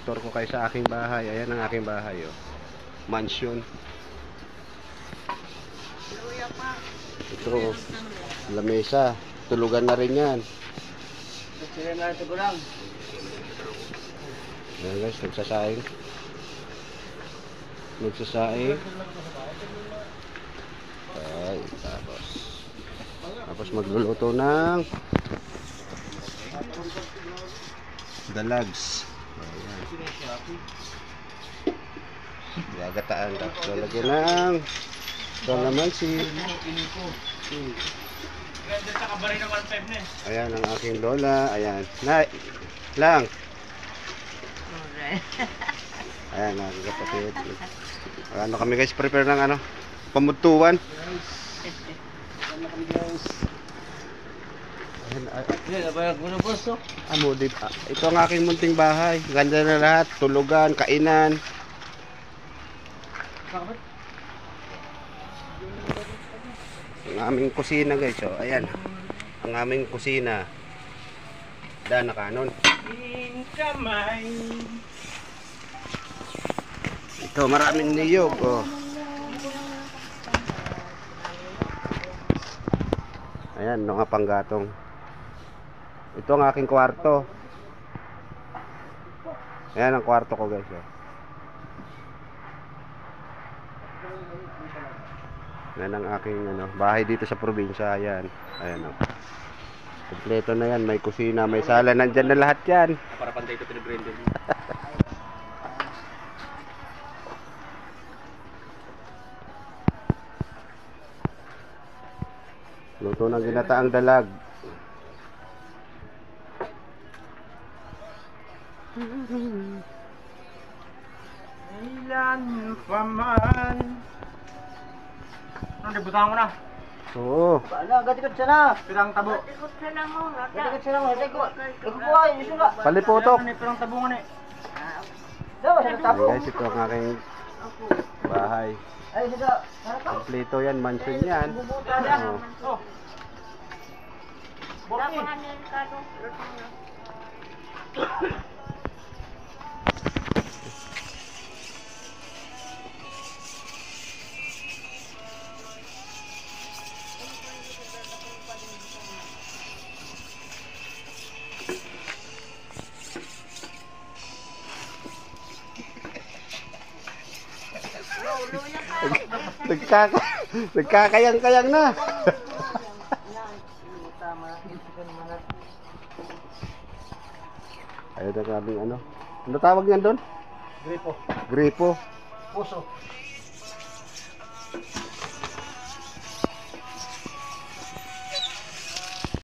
Tutor ko kayo sa aking bahay. Ayan ang aking bahay, oh. Mansion. Ito, oh. Lamesa. Tulugan na rin yan. Ayan guys, nagsasaing. Ay, tapos magluluto ng dalags. Ayan. Gagataan. Tapos lalagyan ng kalamansi. Ayan ang aking lola. Ayan. Nay, lang. Ayan ang kapatid. Ano kami guys, prepare ng ano, pamutuan. Ito ang aking munting bahay. Ganda na lahat, tulugan, kainan. Ang aming kusina guys, oh. Ayan. Ang aming kusina. Dana kanon. Ito, maraming niyog, oh. Ayan, mga panggatong. Ito ang aking kwarto. Ayan ang kwarto ko guys, oh. Yan ang aking ano, bahay dito sa probinsya. Ayan. Ayan, oh. Kompleto na yan. May kusina, may sala. Nandyan na lahat yan. Para pantay ito pinag-render. Luto ng ginataang dalag. Ilan pa man. Ano, debutan ko na. Oo. Ano, gatikot siya na. Pirang tabo. Gatikot siya na mo. Gatikot. Ikukuha, yung suga. Paliputok. Pirang tabo nga na eh. Daw, sa tabo. Guys, ito ang aking bahay. Ay, suga. Kompleto yan, mansion yan. Bubuta na. Oh. Lapangan niya yung kado. Nagkakayang-kayang na. Ayun ang aming ano. Ano tawag yan doon? Gripo. Gripo. Puso.